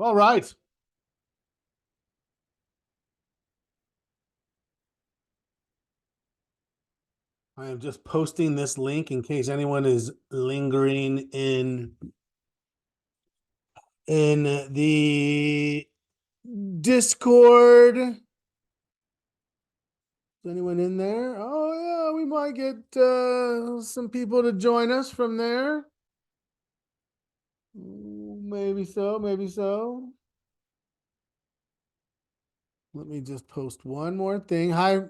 All right. I am just posting this link in case anyone is lingering in the Discord. Is anyone in there? Oh yeah, we might get some people to join us from there. Maybe so, maybe so. Let me just post one more thing. Hi,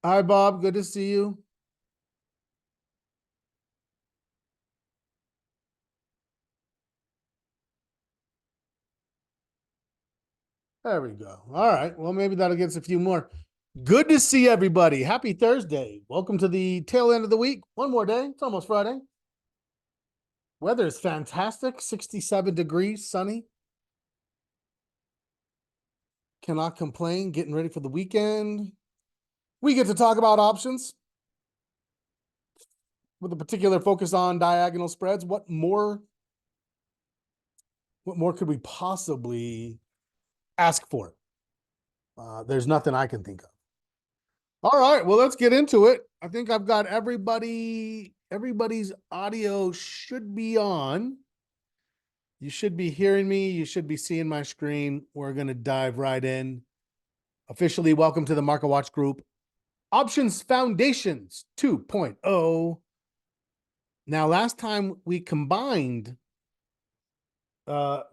Bob. Good to see you. There we go. All right. Well, maybe that'll get us a few more. Good to see everybody. Happy Thursday. Welcome to the tail end of the week. One more day. It's almost Friday. Weather is fantastic. 67 degrees, sunny. Cannot complain. Getting ready for the weekend. We get to talk about options with a particular focus on diagonal spreads. What more could we possibly ask for? There's nothing I can think of. All right, well, let's get into it. I think I've got everybody's audio should be on. You should be hearing me. You should be seeing my screen. We're going to dive right in. Officially, welcome to the Market Watch Group Options Foundations 2.0. Now, last time we combined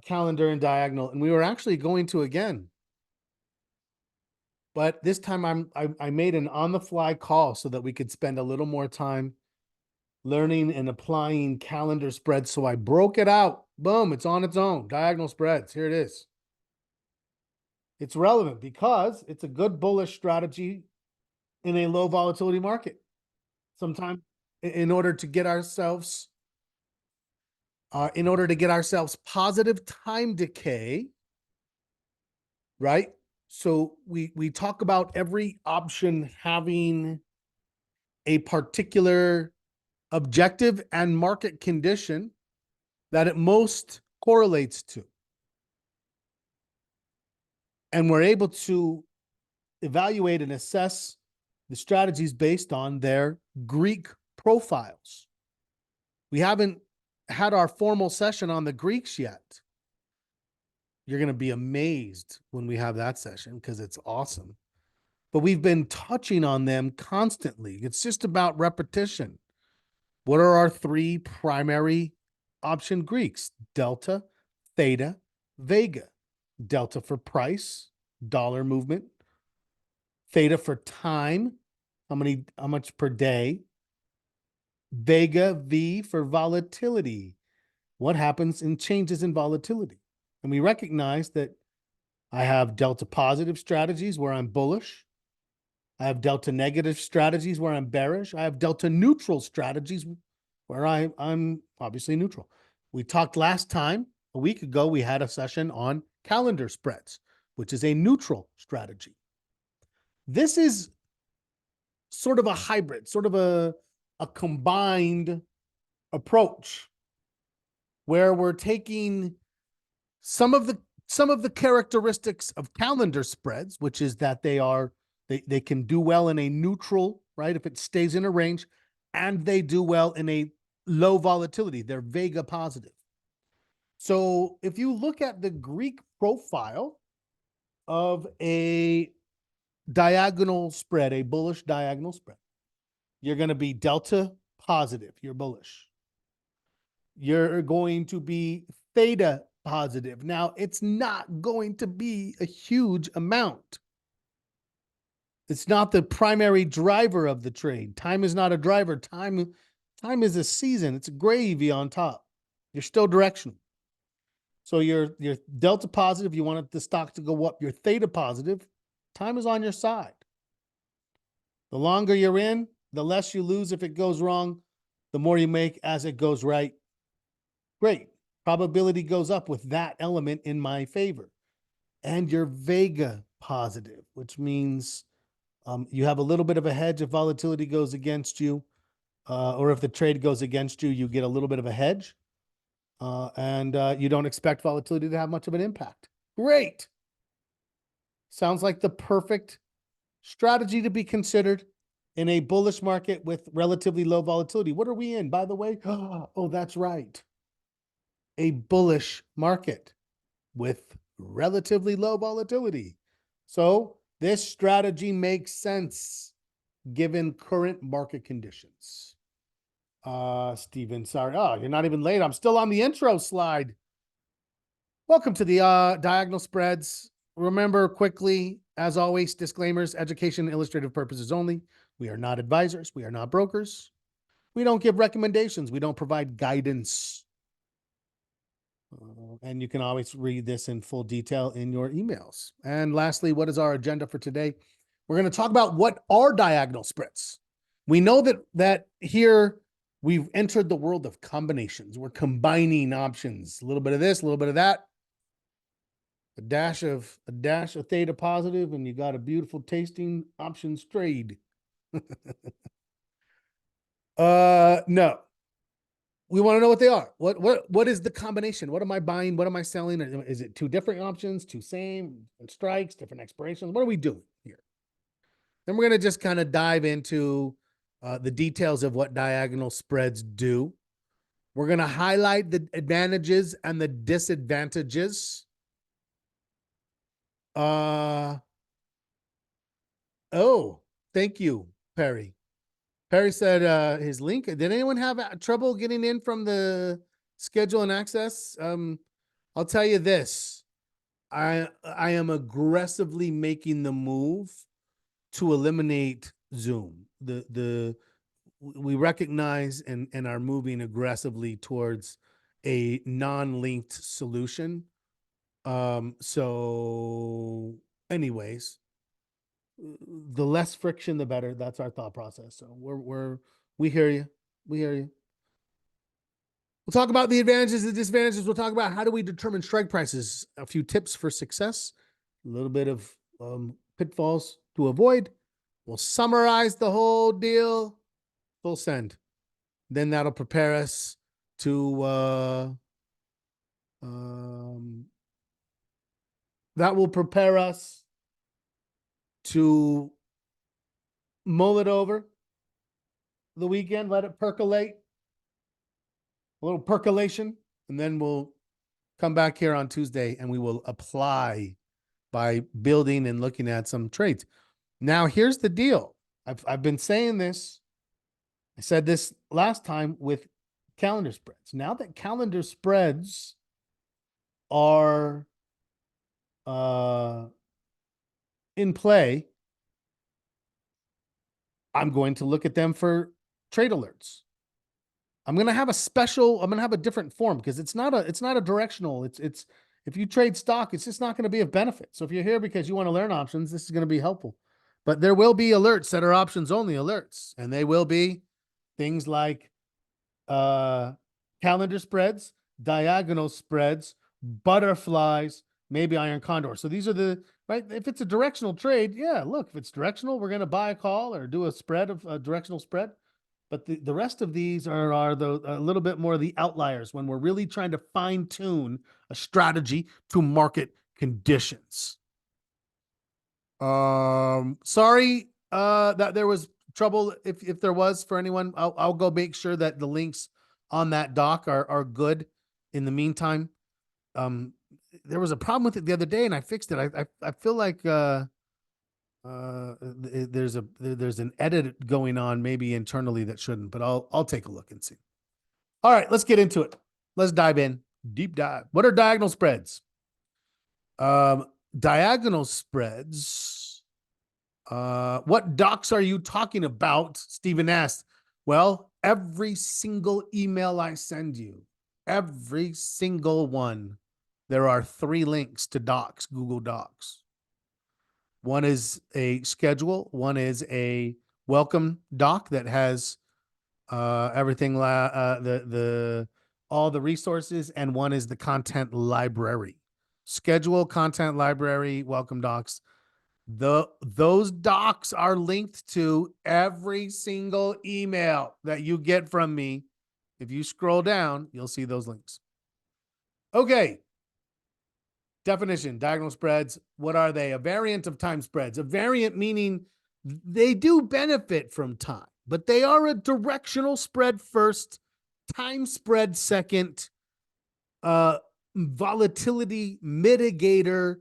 calendar and diagonal, and we were actually going to again. But this time I made an on-the-fly call so that we could spend a little more time learning and applying calendar spreads. So I broke it out. Boom, it's on its own. Diagonal spreads. Here it is. It's relevant because it's a good bullish strategy in a low volatility market. Sometimes in order to get ourselves positive time decay, right? So we talk about every option having a particular objective and market condition that it most correlates to. And we're able to evaluate and assess the strategies based on their Greek profiles. We haven't had our formal session on the Greeks yet. You're going to be amazed when we have that session because it's awesome. But we've been touching on them constantly. It's just about repetition. What are our three primary option Greeks? Delta, theta, vega. Delta for price, dollar movement. Theta for time, how much per day. Vega, V for volatility. What happens in changes in volatility? And we recognize that I have delta positive strategies where I'm bullish. I have delta negative strategies where I'm bearish. I have delta neutral strategies where I'm obviously neutral. We talked last time, a week ago, we had a session on calendar spreads, which is a neutral strategy. This is sort of a hybrid, sort of a combined approach where we're taking some of the characteristics of calendar spreads, which is that they can do well in a neutral, right? If it stays in a range, and they do well in a low volatility. They're vega positive. So if you look at the Greek profile of a diagonal spread, a bullish diagonal spread, you're going to be delta positive. You're bullish. You're going to be theta positive. Now, it's not going to be a huge amount. It's not the primary driver of the trade. Time is not a driver. Time is a season. It's gravy on top. You're still directional. So you're delta positive. You want the stock to go up. You're theta positive. Time is on your side. The longer you're in, the less you lose if it goes wrong, the more you make as it goes right. Great. Probability goes up with that element in my favor. And you're vega positive, which means you have a little bit of a hedge if volatility goes against you, or if the trade goes against you, you get a little bit of a hedge, and you don't expect volatility to have much of an impact. Great. Sounds like the perfect strategy to be considered in a bullish market with relatively low volatility. What are we in, by the way? Oh, that's right. A bullish market with relatively low volatility. So this strategy makes sense given current market conditions. Steven, sorry. Oh, you're not even late. I'm still on the intro slide. Welcome to the Diagonal Spreads. Remember quickly, as always, disclaimers, education, illustrative purposes only. We are not advisors. We are not brokers. We don't give recommendations. We don't provide guidance. And you can always read this in full detail in your emails. And lastly, what is our agenda for today? We're going to talk about what are diagonal spreads. We know that here we've entered the world of combinations. We're combining options, a little bit of this, a little bit of that. A dash of theta positive, and you got a beautiful tasting options trade. No. We want to know what they are. What is the combination? What am I buying? What am I selling? Is it two different options, two same, different strikes, different expirations? What are we doing here? Then we're going to just kind of dive into the details of what diagonal spreads do. We're going to highlight the advantages and the disadvantages. Oh, thank you, Perry. Perry said his link. Did anyone have trouble getting in from the schedule and access? I'll tell you this. I am aggressively making the move to eliminate Zoom. We recognize and are moving aggressively towards a non-linked solution. So anyways, the less friction, the better. That's our thought process. So we hear you. We hear you. We'll talk about the advantages and disadvantages. We'll talk about how do we determine strike prices, a few tips for success, a little bit of pitfalls to avoid. We'll summarize the whole deal, full send. Then that'll prepare us to that will prepare us to mull it over the weekend, let it percolate, a little percolation, and then we'll come back here on Tuesday and we will apply by building and looking at some trades. Now, here's the deal. I've been saying this. I said this last time with calendar spreads. Now that calendar spreads are in play, I'm going to look at them for trade alerts. I'm going to have a different form because it's not a directional. It's if you trade stock, it's just not going to be of benefit. So if you're here because you want to learn options, this is going to be helpful. But there will be alerts that are options only alerts, and they will be things like calendar spreads, diagonal spreads, butterflies, maybe iron condor. So these are the right. If it's a directional trade, yeah, look, if it's directional, we're going to buy a call or do a spread of a directional spread. But the rest of these are a little bit more the outliers when we're really trying to fine tune a strategy to market conditions. Sorry that there was trouble. If there was for anyone, I'll go make sure that the links on that doc are good. In the meantime, there was a problem with it the other day, and I fixed it. I feel like there's an edit going on maybe internally that shouldn't, but I'll take a look and see. All right, let's get into it. Let's dive in. Deep dive. What are diagonal spreads? Diagonal spreads. What docs are you talking about? Stephen asked. Well, every single email I send you, every single one, there are 3 links to docs, Google Docs. One is a schedule. One is a welcome doc that has everything, all the resources, and one is the content library. Schedule, content library, welcome docs. Those docs are linked to every single email that you get from me. If you scroll down, you'll see those links. Okay. Definition, diagonal spreads, what are they? A variant of time spreads. A variant meaning they do benefit from time, but they are a directional spread first, time spread second, volatility mitigator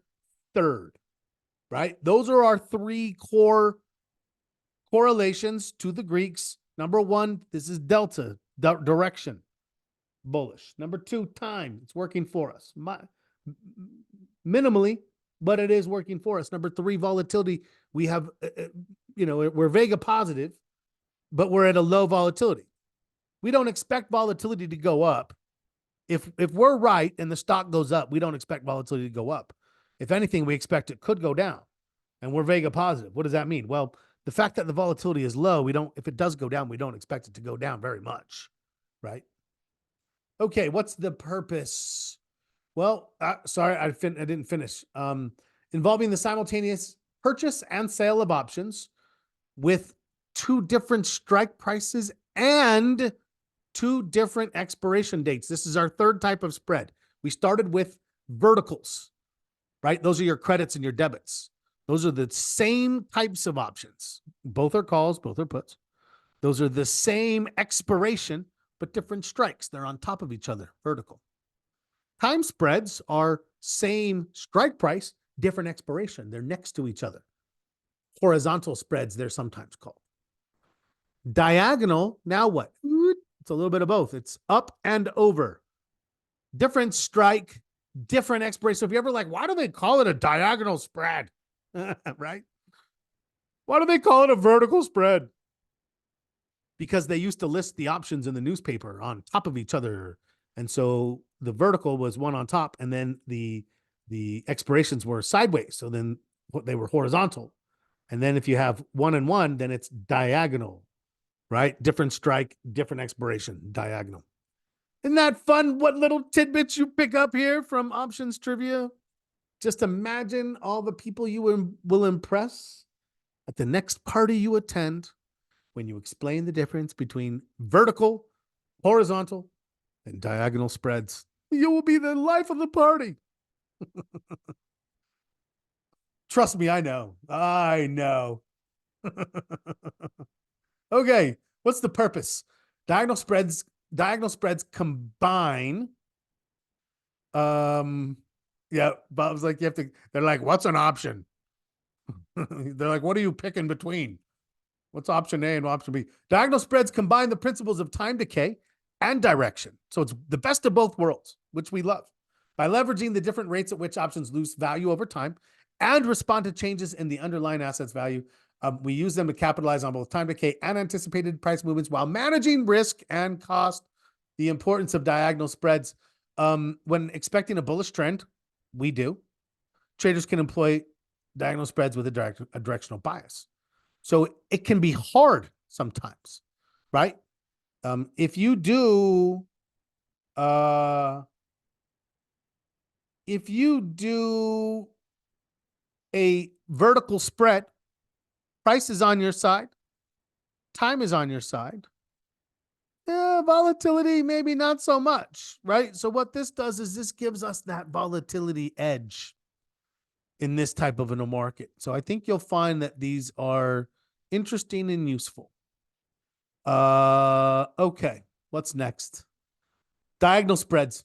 third, right? Those are our three core correlations to the Greeks. Number one, this is delta, direction, bullish. Number two, time, it's working for us. Minimally, but it is working for us. Number three, volatility. We have, we're Vega positive, but we're at a low volatility. We don't expect volatility to go up. If we're right and the stock goes up, we don't expect volatility to go up. If anything, we expect it could go down, and we're Vega positive. What does that mean? Well, the fact that the volatility is low, if it does go down, we don't expect it to go down very much, right? Okay, what's the purpose? Well, sorry, I didn't finish. Involving the simultaneous purchase and sale of options with two different strike prices and two different expiration dates. This is our third type of spread. We started with verticals, right? Those are your credits and your debits. Those are the same types of options. Both are calls, both are puts. Those are the same expiration, but different strikes. They're on top of each other, vertical. Time spreads are same strike price, different expiration. They're next to each other. Horizontal spreads, they're sometimes called. Diagonal, now what? It's a little bit of both. It's up and over. Different strike, different expiration. So if you're ever like, why do they call it a diagonal spread? Right? Why do they call it a vertical spread? Because they used to list the options in the newspaper on top of each other. And so the vertical was one on top, and then the expirations were sideways. So then they were horizontal. And then if you have one and one, then it's diagonal, right? Different strike, different expiration, diagonal. Isn't that fun? What little tidbits you pick up here from options trivia? Just imagine all the people you will impress at the next party you attend when you explain the difference between vertical, horizontal, and diagonal spreads. You will be the life of the party. Trust me, I know. I know. Okay, what's the purpose? Diagonal spreads combine. Yeah, Bob's like, they're like, what's an option? They're like, what are you picking between? What's option A and option B? Diagonal spreads combine the principles of time decay and direction. So it's the best of both worlds, which we love. By leveraging the different rates at which options lose value over time and respond to changes in the underlying asset's value, we use them to capitalize on both time decay and anticipated price movements while managing risk and cost. The importance of diagonal spreads. When expecting a bullish trend, we do. Traders can employ diagonal spreads with a directional bias. So it can be hard sometimes, right? If you do a vertical spread, price is on your side, time is on your side. Volatility, maybe not so much, right? So what this does is this gives us that volatility edge in this type of a market. So I think you'll find that these are interesting and useful. Okay, what's next? Diagonal spreads.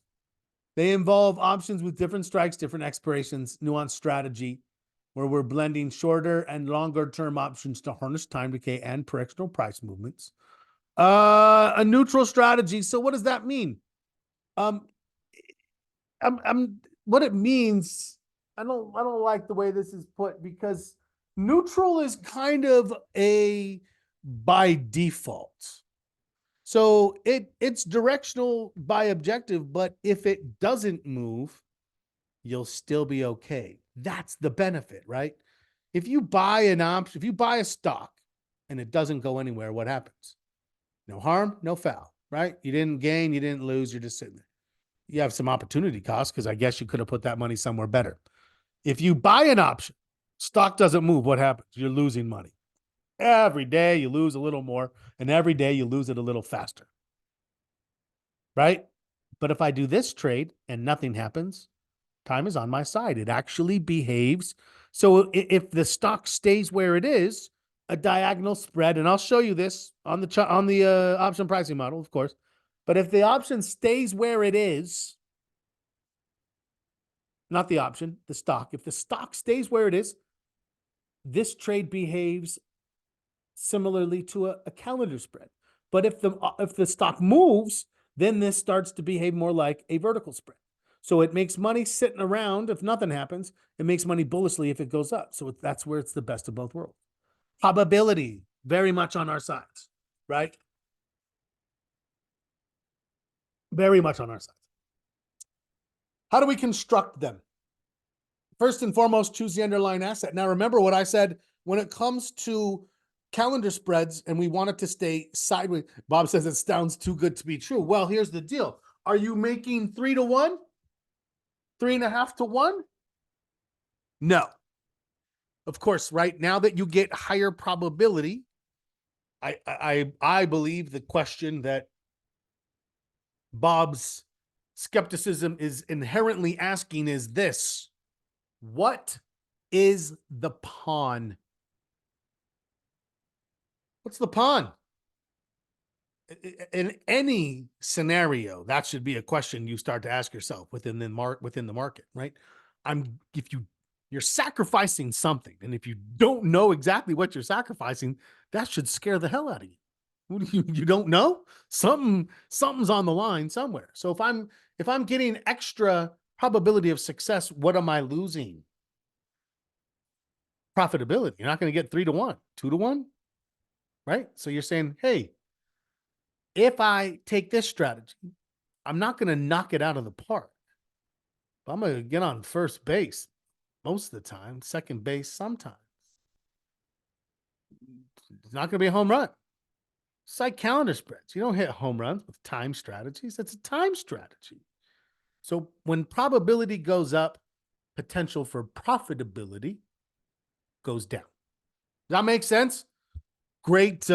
They involve options with different strikes, different expirations, nuanced strategy, where we're blending shorter and longer term options to harness time decay and directional price movements. A neutral strategy. So what does that mean? What it means, I don't like the way this is put, because neutral is kind of a by default. So it's directional by objective, but if it doesn't move, you'll still be okay. That's the benefit, right? If you buy an option, if you buy a stock and it doesn't go anywhere, what happens? No harm, no foul, right? You didn't gain, you didn't lose, you're just sitting there. You have some opportunity cost because I guess you could have put that money somewhere better. If you buy an option, stock doesn't move, what happens? You're losing money. Every day you lose a little more, and every day you lose it a little faster, right? But if I do this trade and nothing happens, Time is on my side. It actually behaves. So if the stock stays where it is, a diagonal spread, and I'll show you this on the option pricing model, of course. But if the option stays where it is, not the option, the stock, if the stock stays where it is, this trade behaves similarly to a calendar spread. But if the stock moves, then this starts to behave more like a vertical spread. So it makes money sitting around if nothing happens. It makes money bullishly if it goes up. So that's where it's the best of both worlds. Probability, very much on our sides, right? Very much on our sides. How do we construct them? First and foremost, choose the underlying asset. Now, remember what I said when it comes to calendar spreads and we want it to stay sideways. Bob says it sounds too good to be true. Well, here's the deal. Are you making 3 to 1? 3.5 to 1? No. Of course, right now that you get higher probability, I believe the question that Bob's skepticism is inherently asking is this: what is the pawn? What's the pawn? In any scenario, that should be a question you start to ask yourself within the market, right? You're sacrificing something, and if you don't know exactly what you're sacrificing, that should scare the hell out of you. You don't know? Something's on the line somewhere. So if I'm getting extra probability of success, what am I losing? Profitability. You're not going to get 3 to 1, 2 to 1, right? So you're saying, hey, if I take this strategy, I'm not going to knock it out of the park. But I'm going to get on first base most of the time, second base sometimes. It's not going to be a home run. It's like calendar spreads. You don't hit home runs with time strategies. It's a time strategy. So when probability goes up, potential for profitability goes down. Does that make sense? Great,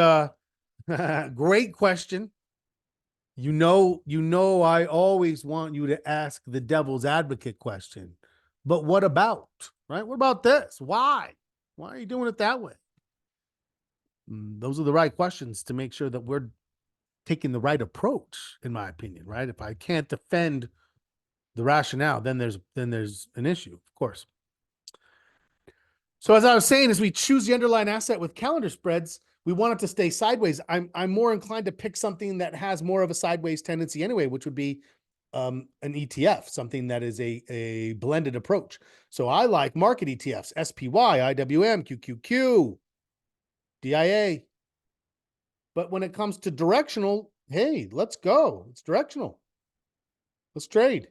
great question. You know, I always want you to ask the devil's advocate question. But what about, right? What about this? Why? Why are you doing it that way? Those are the right questions to make sure that we're taking the right approach, in my opinion, right? If I can't defend the rationale, then there's an issue, of course. So as I was saying, as we choose the underlying asset with calendar spreads, we want it to stay sideways. I'm more inclined to pick something that has more of a sideways tendency anyway, which would be an ETF, something that is a blended approach. So I like market ETFs, SPY, IWM, QQQ, DIA. But when it comes to directional, hey, let's go. It's directional. Let's trade.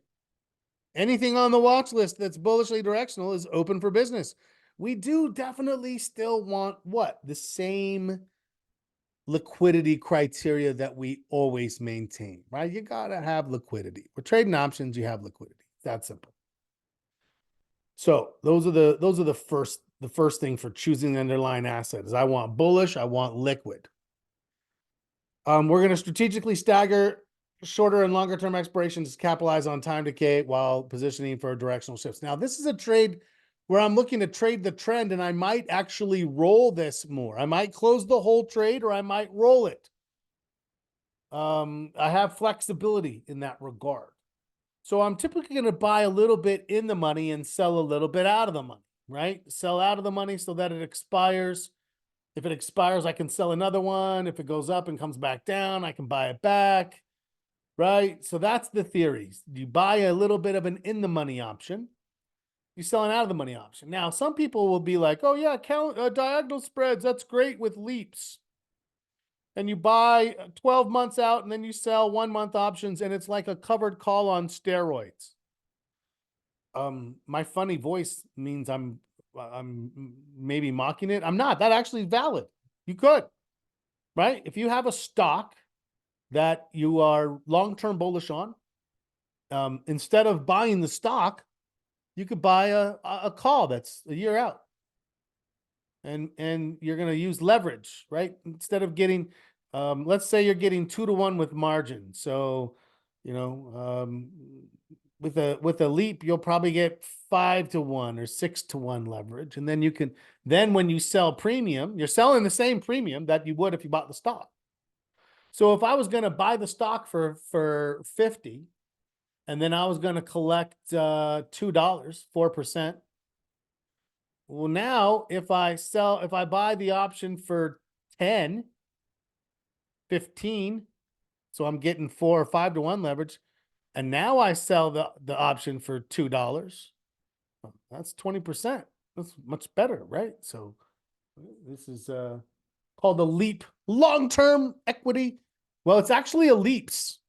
Anything on the watch list that's bullishly directional is open for business. We do definitely still want what? The same liquidity criteria that we always maintain, right? You got to have liquidity. We're trading options, you have liquidity. That's simple. So those are the first thing for choosing the underlying asset is I want bullish, I want liquid. We're going to strategically stagger shorter and longer term expirations to capitalize on time decay while positioning for directional shifts. Now, this is a trade where I'm looking to trade the trend, and I might actually roll this more. I might close the whole trade or I might roll it. I have flexibility in that regard. So I'm typically going to buy a little bit in the money and sell a little bit out of the money, right? Sell out of the money so that it expires. If it expires, I can sell another one. If it goes up and comes back down, I can buy it back, right? So that's the theory. You buy a little bit of an in the money option. You sell an out of the money option. Now, some people will be like, oh yeah, diagonal spreads. That's great with leaps. And you buy 12 months out and then you sell 1 month options and it's like a covered call on steroids. My funny voice means I'm maybe mocking it. I'm not. That actually is valid. You could, right? If you have a stock that you are long-term bullish on, instead of buying the stock, you could buy a call that's a year out. And you're going to use leverage, right? Instead of getting, let's say you're getting 2 to 1 with margin. So, with a leap, you'll probably get 5-to-1 or 6-to-1 leverage. And then when you sell premium, you're selling the same premium that you would if you bought the stock. So if I was going to buy the stock for 50, and then I was going to collect $2, 4%. Well, now if I buy the option for 10, 15, so I'm getting 4 or 5-to-1 leverage, and now I sell the option for $2. That's 20%. That's much better, right? So this is called the LEAP, long-term equity. Well, it's actually a LEAPS.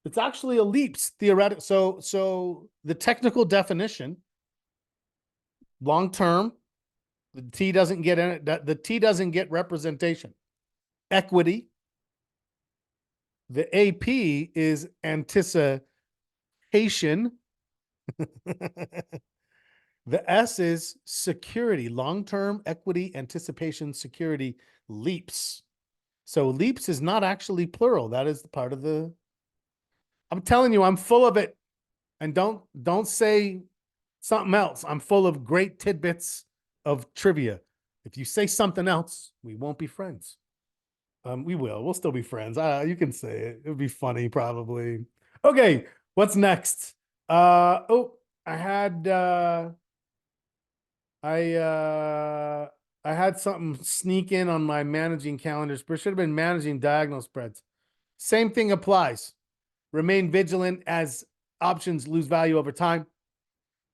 It's actually a LEAPS theoretical. So the technical definition, long-term, the T doesn't get in it. The T doesn't get representation. Equity. The AP is anticipation. The S is security, long-term equity anticipation security, LEAPS. So LEAPS is not actually plural. That is part of the, I'm telling you, I'm full of it. And don't say something else. I'm full of great tidbits of trivia. If you say something else, we won't be friends. We will. We'll still be friends. You can say it. It would be funny, probably. Okay, what's next? I had something sneak in on my managing calendars, but it should have been managing diagonal spreads. Same thing applies. Remain vigilant as options lose value over time.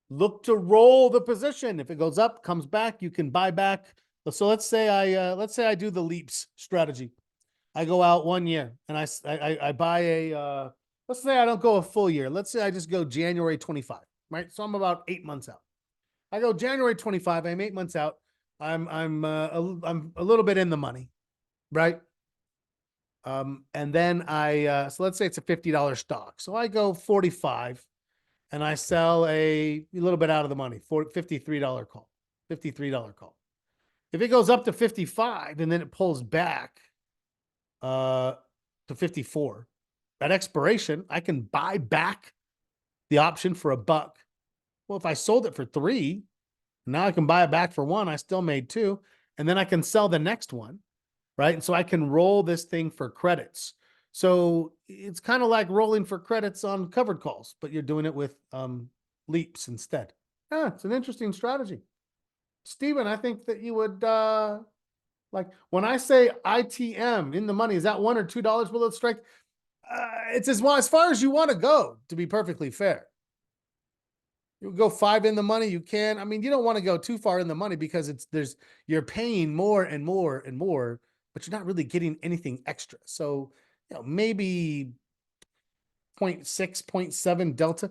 Look to roll the position. If it goes up, comes back, you can buy back. So let's say I do the LEAPS strategy. I go out 1 year and I buy let's say I don't go a full year. Let's say I just go January 25, right? So I'm about 8 months out. I go January 25. I'm 8 months out. I'm a little bit in the money, right? And then so let's say it's a $50 stock. So I go 45 and I sell a little bit out of the money for $53 call, $53 call. If it goes up to 55 and then it pulls back to 54, at expiration, I can buy back the option for $1. Well, if I sold it for $3, now I can buy it back for $1. I still made $2, and then I can sell the next one, right? And so I can roll this thing for credits. So it's kind of like rolling for credits on covered calls, but you're doing it with LEAPS instead. Yeah, it's an interesting strategy. Stephen, I think that you would like when I say ITM in the money, is that $1 or $2 below the strike? It's as far as you want to go, to be perfectly fair. You go 5 in the money, you can. I mean, you don't want to go too far in the money because you're paying more and more and more, but you're not really getting anything extra. So, maybe 0.6, 0.7 delta.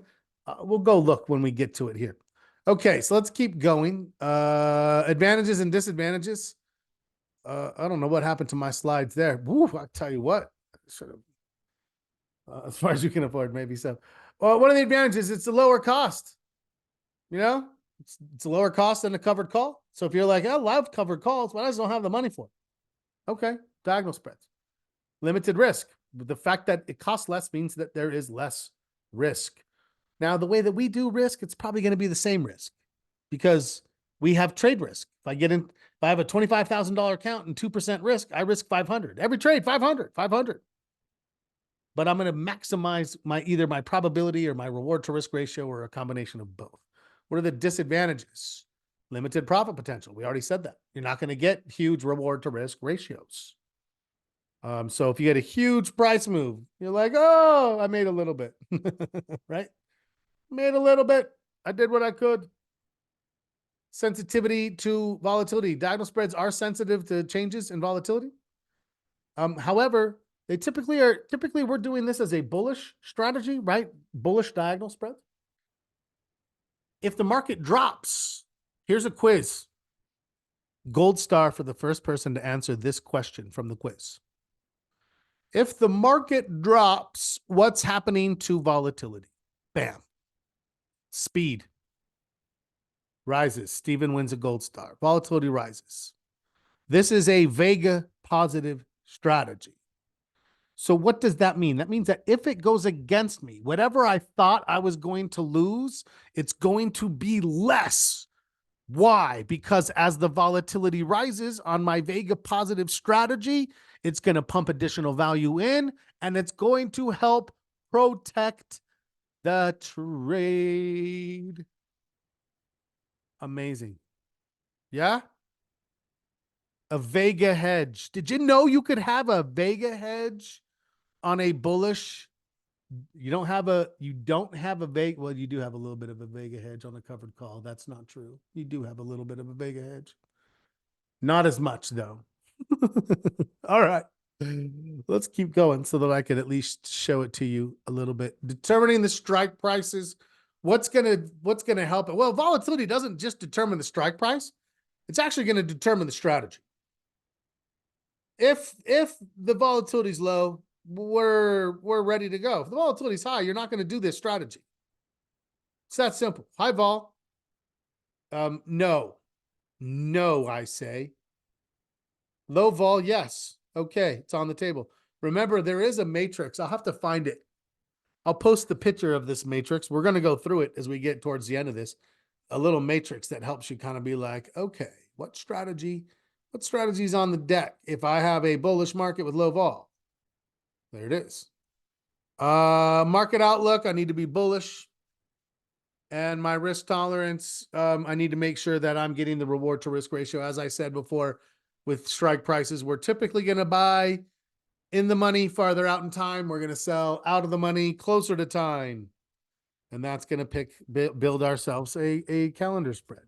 We'll go look when we get to it here. Okay, so let's keep going. Advantages and disadvantages. I don't know what happened to my slides there. Woo, I tell you what, should have. As far as you can afford, maybe so. Well, one of the advantages, it's a lower cost. It's a lower cost than a covered call. So if you're like, I love covered calls, but I just don't have the money for it. Okay, diagonal spreads. Limited risk. The fact that it costs less means that there is less risk. Now, the way that we do risk, it's probably going to be the same risk because we have trade risk. If I have a $25,000 account and 2% risk, I risk 500. Every trade, 500. But I'm going to maximize either my probability or my reward to risk ratio or a combination of both. What are the disadvantages? Limited profit potential. We already said that. You're not going to get huge reward to risk ratios. So if you get a huge price move, you're like, oh, I made a little bit, right? Made a little bit. I did what I could. Sensitivity to volatility. Diagonal spreads are sensitive to changes in volatility. However, they typically we're doing this as a bullish strategy, right? Bullish diagonal spreads. If the market drops, here's a quiz. Gold star for the first person to answer this question from the quiz. If the market drops, what's happening to volatility? Bam. Speed rises. Stephen wins a gold star. Volatility rises. This is a Vega positive strategy. So what does that mean? That means that if it goes against me, whatever I thought I was going to lose, it's going to be less. Why? Because as the volatility rises on my Vega positive strategy, it's going to pump additional value in, and it's going to help protect the trade. Amazing. Yeah? A Vega hedge. Did you know you could have a Vega hedge on a bullish? You don't have a Vega. Well, you do have a little bit of a Vega hedge on a covered call. That's not true. You do have a little bit of a Vega hedge. Not as much though. All right. Let's keep going so that I can at least show it to you a little bit. Determining the strike prices. What's gonna help it? Well, volatility doesn't just determine the strike price. It's actually going to determine the strategy. If the volatility is low, we're ready to go. If the volatility is high, you're not going to do this strategy. It's that simple. High vol. No, I say. Low vol, yes. Okay, it's on the table. Remember, there is a matrix. I'll have to find it. I'll post the picture of this matrix. We're going to go through it as we get towards the end of this. A little matrix that helps you kind of be like, okay, what strategy is on the deck if I have a bullish market with low vol? There it is. Market outlook, I need to be bullish. And my risk tolerance, I need to make sure that I'm getting the reward to risk ratio. As I said before, with strike prices, we're typically going to buy in the money farther out in time. We're going to sell out of the money closer to time. And that's going to build ourselves a calendar spread.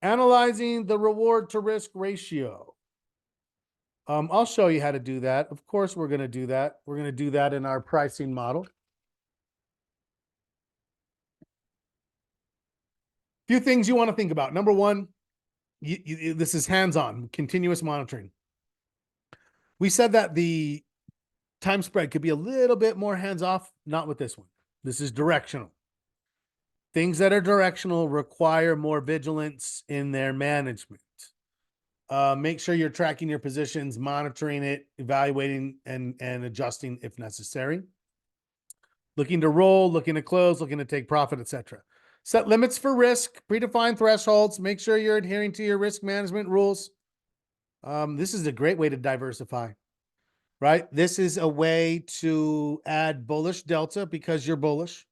Analyzing the reward to risk ratio. I'll show you how to do that. Of course, we're going to do that. We're going to do that in our pricing model. Few things you want to think about. Number one, this is hands-on, continuous monitoring. We said that the time spread could be a little bit more hands-off, not with this one. This is directional. Things that are directional require more vigilance in their management. Make sure you're tracking your positions, monitoring it, evaluating and adjusting if necessary. Looking to roll, looking to close, looking to take profit, etc. Set limits for risk, predefine thresholds. Make sure you're adhering to your risk management rules. This is a great way to diversify, right? This is a way to add bullish delta because you're bullish.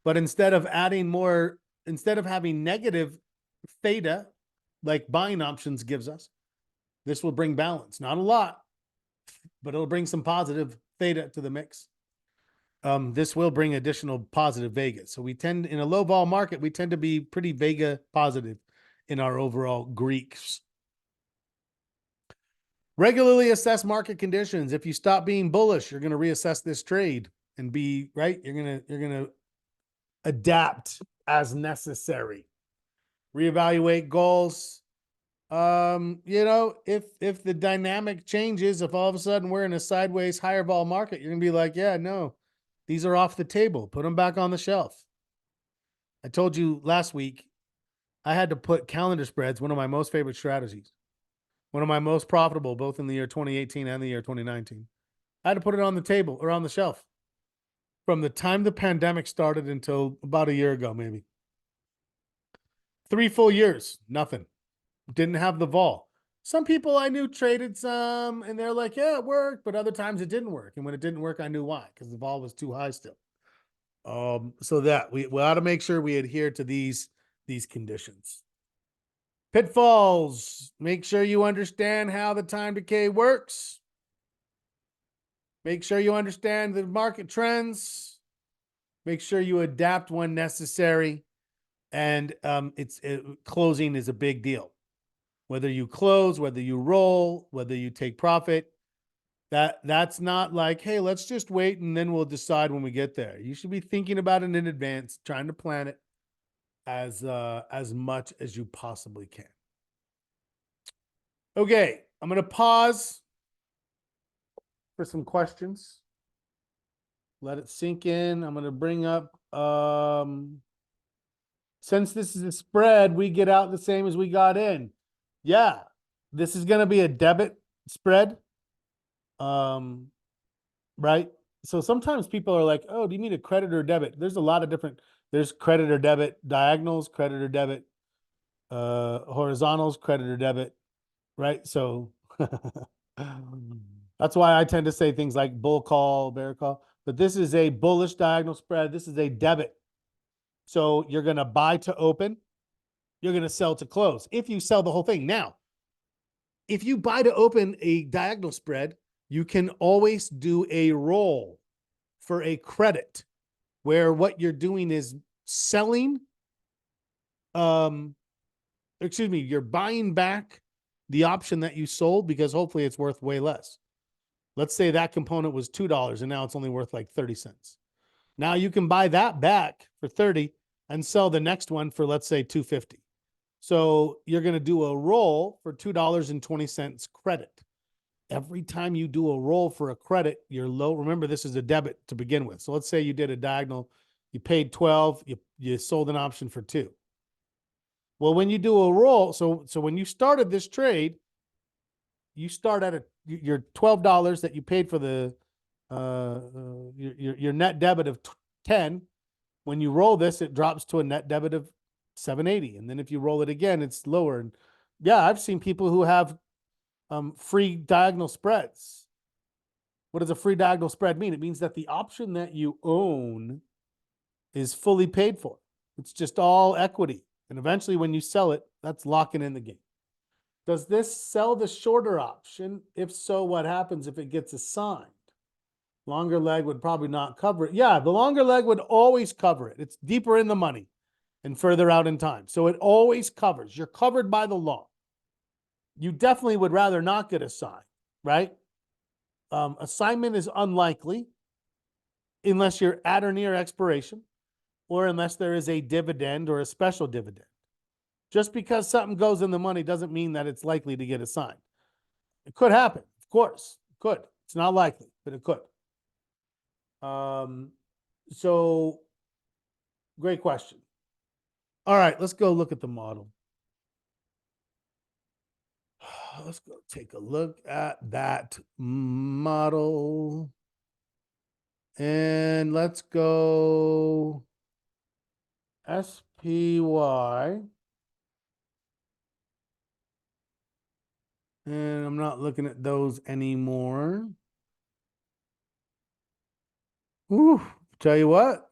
But instead of having negative theta, like buying options gives us, this will bring balance. Not a lot, but it'll bring some positive theta to the mix. This will bring additional positive Vega. So we tend, in a low vol market, we tend to be pretty Vega positive in our overall Greeks. Regularly assess market conditions. If you stop being bullish, you're going to reassess this trade and be right. You're going to adapt as necessary. Reevaluate goals. If the dynamic changes, if all of a sudden we're in a sideways higher vol market, you're gonna be like, yeah, no, these are off the table. Put them back on the shelf. I told you last week, I had to put calendar spreads, one of my most favorite strategies, one of my most profitable, both in the year 2018 and the year 2019. I had to put it on the table or on the shelf from the time the pandemic started until about a year ago, maybe. 3 full years, nothing. Didn't have the vol. Some people I knew traded some and they're like, yeah, it worked, but other times it didn't work. And when it didn't work, I knew why, because the vol was too high still. So that we ought to make sure we adhere to these conditions. Pitfalls. Make sure you understand how the time decay works. Make sure you understand the market trends. Make sure you adapt when necessary. And closing is a big deal. Whether you close, whether you roll, whether you take profit, that's not like, hey, let's just wait and then we'll decide when we get there. You should be thinking about it in advance, trying to plan it as much as you possibly can. Okay, I'm going to pause for some questions. Let it sink in. I'm going to bring up, since this is a spread, we get out the same as we got in. Yeah, this is going to be a debit spread. right? So sometimes people are like, oh, do you mean a credit or debit? There's a lot of different, there's credit or debit diagonals, credit or debit horizontals, credit or debit, right? So that's why I tend to say things like bull call, bear call. But this is a bullish diagonal spread. This is a debit. So you're going to buy to open, you're going to sell to close if you sell the whole thing. Now, if you buy to open a diagonal spread, you can always do a roll for a credit where what you're doing is selling, um, excuse me, you're buying back the option that you sold because hopefully it's worth way less. Let's say that component was $2 and now it's only worth like 30 cents. Now you can buy that back for 30 and sell the next one for, let's say, 250. So you're going to do a roll for $2.20 credit. Every time you do a roll for a credit, you're low. Remember, this is a debit to begin with. So let's say you did a diagonal, you paid 12, you sold an option for 2. Well, when you do a roll, so when you started this trade, you start at your $12 that you paid for the your net debit of 10. When you roll this, it drops to a net debit of 780, and then if you roll it again, it's lower. And yeah, I've seen people who have free diagonal spreads. What does a free diagonal spread mean? It means that the option that you own is fully paid for. It's just all equity. And eventually when you sell it, that's locking in the game. Does this sell the shorter option? If so, what happens if it gets assigned? Longer leg would probably not cover it. Yeah, the longer leg would always cover it. It's deeper in the money and further out in time. So it always covers. You're covered by the law. You definitely would rather not get assigned, right? Assignment is unlikely unless you're at or near expiration or unless there is a dividend or a special dividend. Just because something goes in the money doesn't mean that it's likely to get assigned. It could happen, of course. It could. It's not likely, but it could. So great question. All right, let's go look at the model. Let's go take a look at that model. And let's go SPY. And I'm not looking at those anymore. Ooh, tell you what,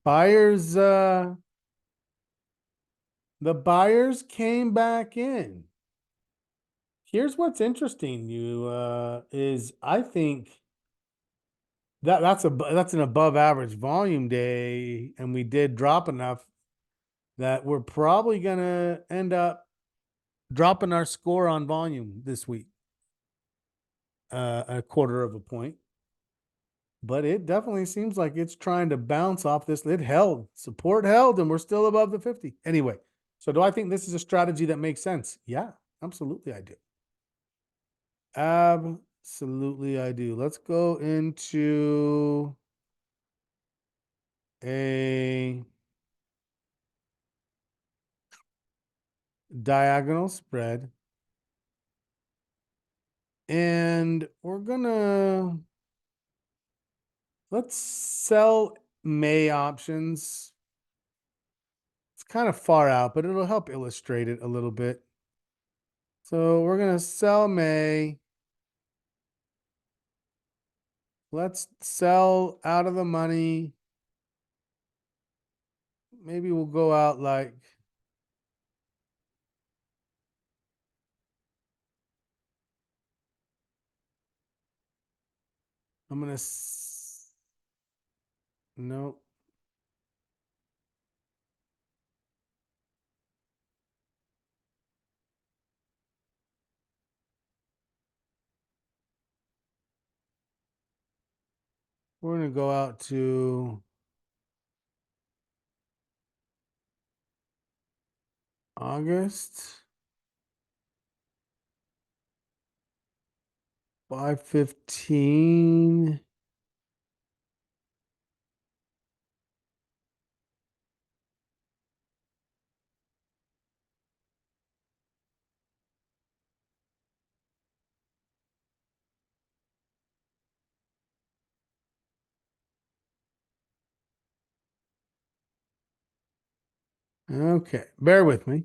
buyers, the buyers came back in. Here's what's interesting, is I think that's an above average volume day, and we did drop enough that we're probably gonna end up dropping our score on volume this week, a quarter of a point. But it definitely seems like it's trying to bounce off this. It held, support held, and we're still above the 50. Anyway, so do I think this is a strategy that makes sense? Yeah, absolutely I do. Absolutely I do. Let's go into a diagonal spread. And we're gonna, let's sell May options. It's kind of far out, but it'll help illustrate it a little bit. So we're gonna sell May. Let's sell out of the money. Maybe we'll go out like, I'm gonna, nope. We're gonna go out to August 5/15. Okay, bear with me.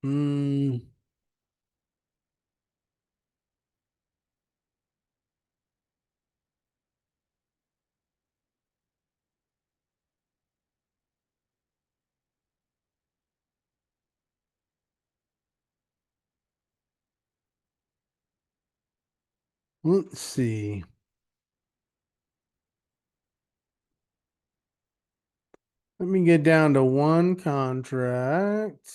Hmm. Let's see. Let me get down to one contract.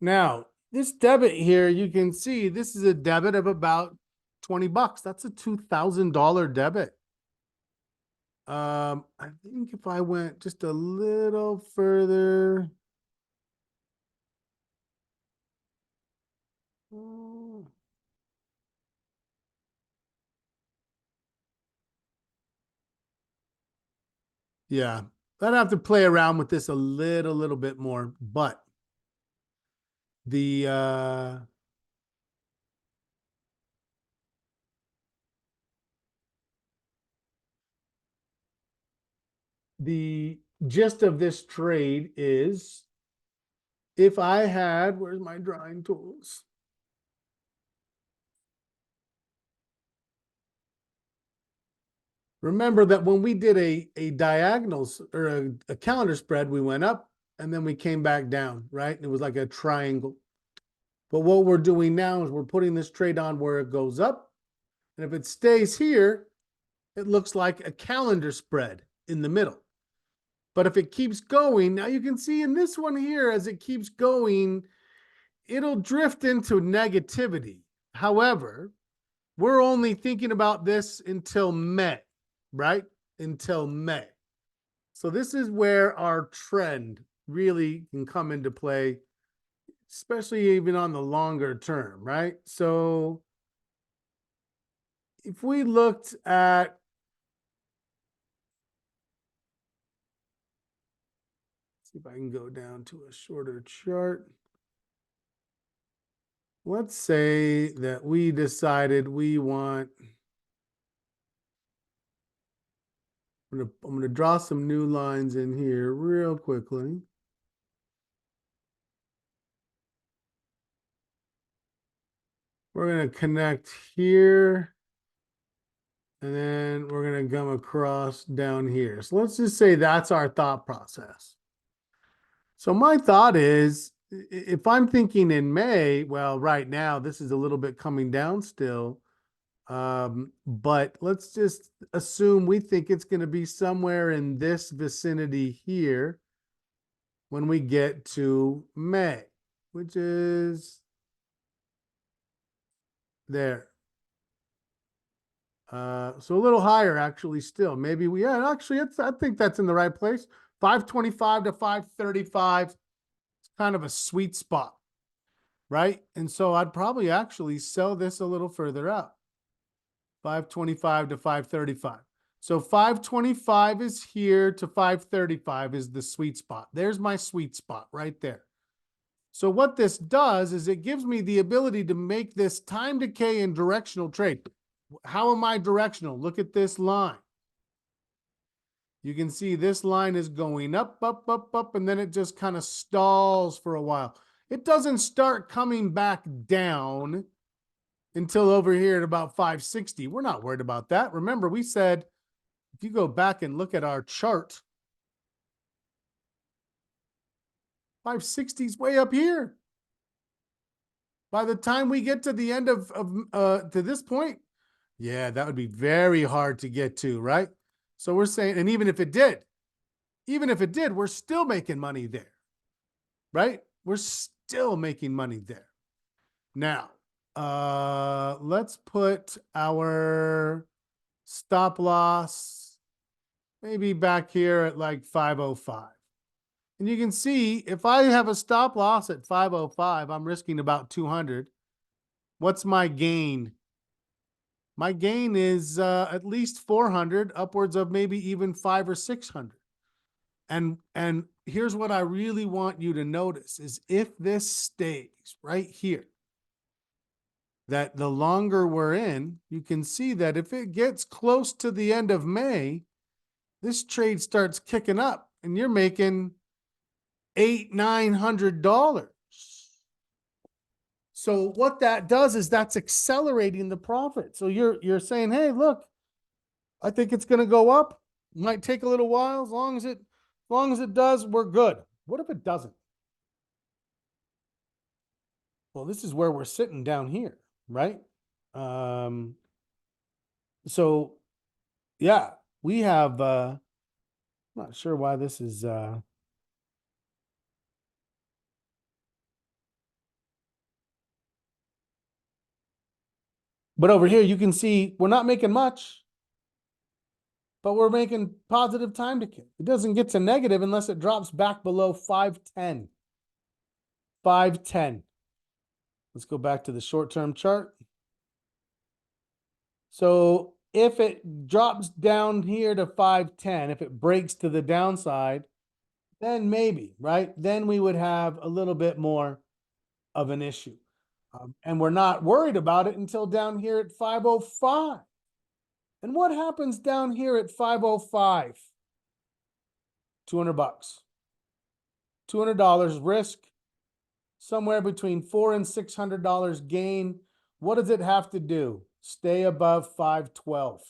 Now, this debit here, you can see this is a debit of about 20 bucks. That's a $2,000 debit. I think if I went just a little further. mm, Yeah, I'd have to play around with this a little bit more, but the the gist of this trade is if I had, where's my drawing tools? Remember that when we did a diagonals or a calendar spread, we went up and then we came back down, right? And it was like a triangle. But what we're doing now is we're putting this trade on where it goes up. And if it stays here, it looks like a calendar spread in the middle. But if it keeps going, now you can see in this one here, as it keeps going, it'll drift into negativity. However, we're only thinking about this until May, right? Until May. So this is where our trend really can come into play, especially even on the longer term, right? So if we looked at, see if I can go down to a shorter chart. Let's say that we decided we want, I'm gonna draw some new lines in here real quickly. We're gonna connect here, and then we're gonna come across down here. So let's just say that's our thought process. So my thought is, if I'm thinking in May, well, right now this is a little bit coming down still. But let's just assume we think it's going to be somewhere in this vicinity here when we get to May, which is there. So a little higher actually still. Maybe we, yeah, actually I think that's in the right place. 525 to 535. It's kind of a sweet spot, right? And so I'd probably actually sell this a little further out. 525 to 535. So 525 is here to 535 is the sweet spot. There's my sweet spot right there. So what this does is it gives me the ability to make this time decay and directional trade. How am I directional? Look at this line. You can see this line is going up, up, up, up, and then it just kind of stalls for a while. It doesn't start coming back down until over here at about 560. We're not worried about that. Remember, we said, if you go back and look at our chart, 560 is way up here. By the time we get to the end of to this point, yeah, that would be very hard to get to, right? So we're saying, and even if it did, we're still making money there, right? We're still making money there. Now, let's put our stop loss maybe back here at like 505. And you can see if I have a stop loss at 505, I'm risking about 200. What's my gain? My gain is at least 400, upwards of maybe even 500 or 600. And here's what I really want you to notice is if this stays right here, that the longer we're in, you can see that if it gets close to the end of May, this trade starts kicking up and you're making $800-900. So what that does is that's accelerating the profit. So you're saying, hey, look, I think it's going to go up. Might take a little while. As long as it does, we're good. What if it doesn't? Well, this is where we're sitting down here, right? So yeah, we have I'm not sure why this is but over here you can see we're not making much, but we're making positive time decay. It doesn't get to negative unless it drops back below 510. 510. Let's go back to the short-term chart. So if it drops down here to 510, if it breaks to the downside, then maybe, right? Then we would have a little bit more of an issue. And we're not worried about it until down here at 505. And what happens down here at 505? $200. $200 risk, somewhere between $400 and $600 gain. What does it have to do? Stay above 512.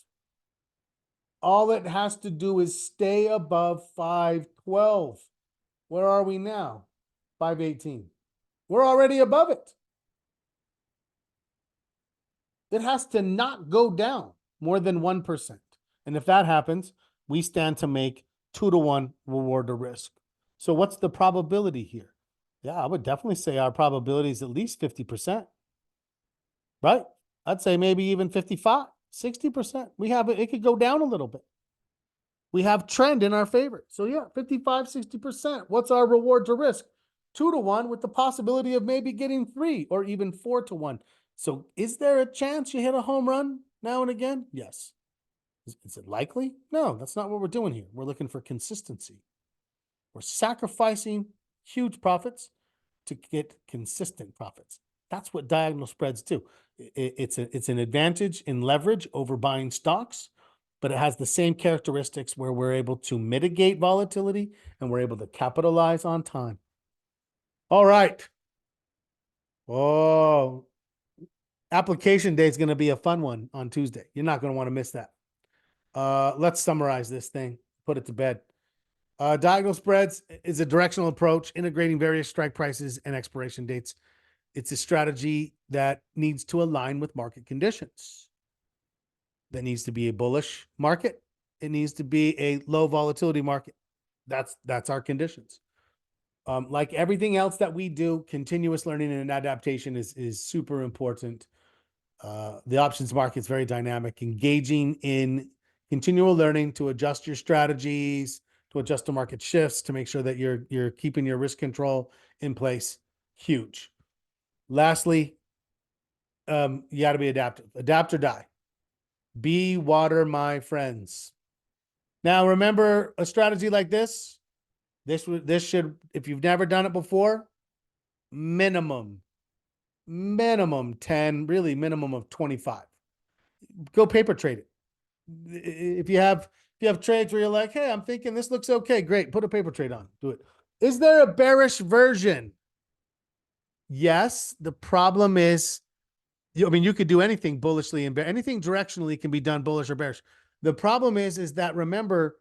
All it has to do is stay above 512. Where are we now? 518. We're already above it. It has to not go down more than 1%. And if that happens, we stand to make 2-to-1 reward to risk. So what's the probability here? Yeah, I would definitely say our probability is at least 50%. Right? I'd say maybe even 55, 60%. We have it could go down a little bit. We have trend in our favor. So yeah, 55, 60%. What's our reward to risk? 2-to-1 with the possibility of maybe getting 3 or even 4-to-1. So is there a chance you hit a home run now and again? Yes. Is it likely? No, that's not what we're doing here. We're looking for consistency. We're sacrificing huge profits to get consistent profits. That's what diagonal spreads do. It's an advantage in leverage over buying stocks, but it has the same characteristics where we're able to mitigate volatility and we're able to capitalize on time. All right. Oh, application day is going to be a fun one on Tuesday. You're not going to want to miss that. Let's summarize this thing, put it to bed. Diagonal spreads is a directional approach, integrating various strike prices and expiration dates. It's a strategy that needs to align with market conditions. That needs to be a bullish market. It needs to be a low volatility market. That's our conditions. Like everything else that we do, continuous learning and adaptation is super important. The options market is very dynamic. Engaging in continual learning to adjust your strategies, to adjust to market shifts, to make sure that you're keeping your risk control in place. Huge. Lastly, you got to be adaptive. Adapt or die. Be water, my friends. Now, remember a strategy like this. This should, if you've never done it before, minimum 10, really minimum of 25. Go paper trade it. If you have trades where you're like, hey, I'm thinking this looks okay, great, put a paper trade on, do it. Is there a bearish version? Yes. The problem is, I mean, you could do anything bullishly and anything directionally can be done bullish or bearish. The problem is that remember,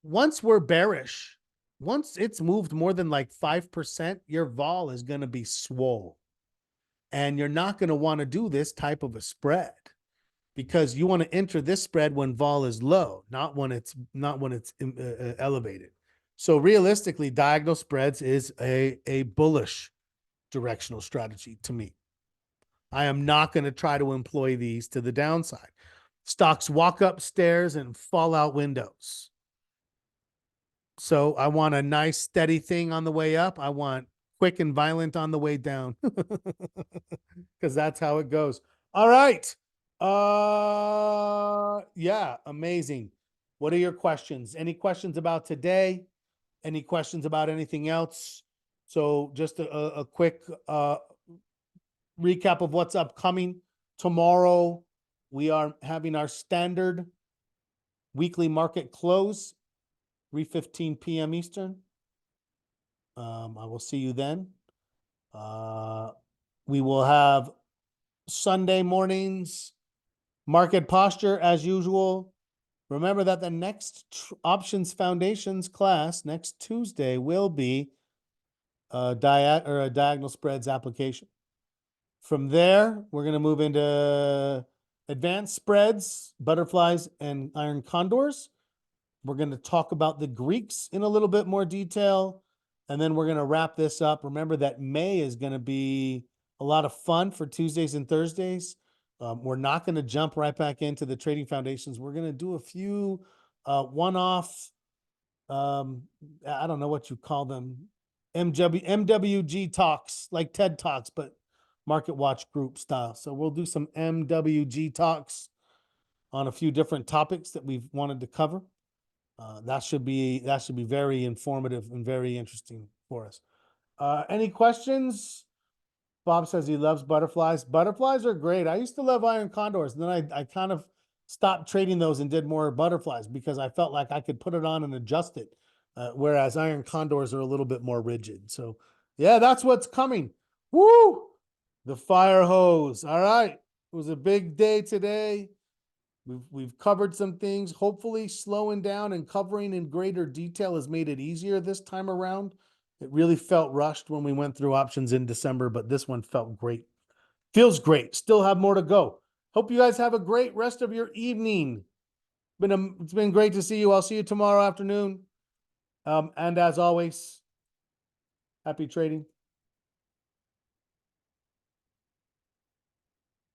once we're bearish, once it's moved more than like 5%, your vol is going to be swole. And you're not going to want to do this type of a spread because you want to enter this spread when vol is low, not when it's elevated. So realistically, diagonal spreads is a bullish directional strategy to me. I am not going to try to employ these to the downside. Stocks walk upstairs and fall out windows. So I want a nice steady thing on the way up. I want quick and violent on the way down because that's how it goes. All right. Yeah, amazing. What are your questions? Any questions about today? any questions about anything else. So just a quick recap of what's upcoming. Tomorrow, we are having our standard weekly market close, 3:15 p.m. Eastern. I will see you then. We will have Sunday mornings market posture as usual. Remember that the next Options Foundations class next Tuesday will be a diagonal spreads application. From there, we're going to move into advanced spreads, butterflies, and iron condors. We're going to talk about the Greeks in a little bit more detail. And then we're going to wrap this up. Remember that May is going to be a lot of fun for Tuesdays and Thursdays. We're not going to jump right back into the trading foundations. We're going to do a few one-off, I don't know what you call them, MWG talks, like TED Talks, but Market Watch group style. So we'll do some MWG talks on a few different topics that we've wanted to cover. That should be very informative and very interesting for us. Any questions? Bob says he loves butterflies. Butterflies are great. I used to love iron condors, and then I kind of stopped trading those and did more butterflies because I felt like I could put it on and adjust it. Whereas iron condors are a little bit more rigid. So yeah, that's what's coming. Woo! The fire hose. All right. It was a big day today. We've covered some things. Hopefully slowing down and covering in greater detail has made it easier this time around. It really felt rushed when we went through options in December, but this one felt great. Feels great. Still have more to go. Hope you guys have a great rest of your evening. It's been great to see you. I'll see you tomorrow afternoon. And as always, happy trading.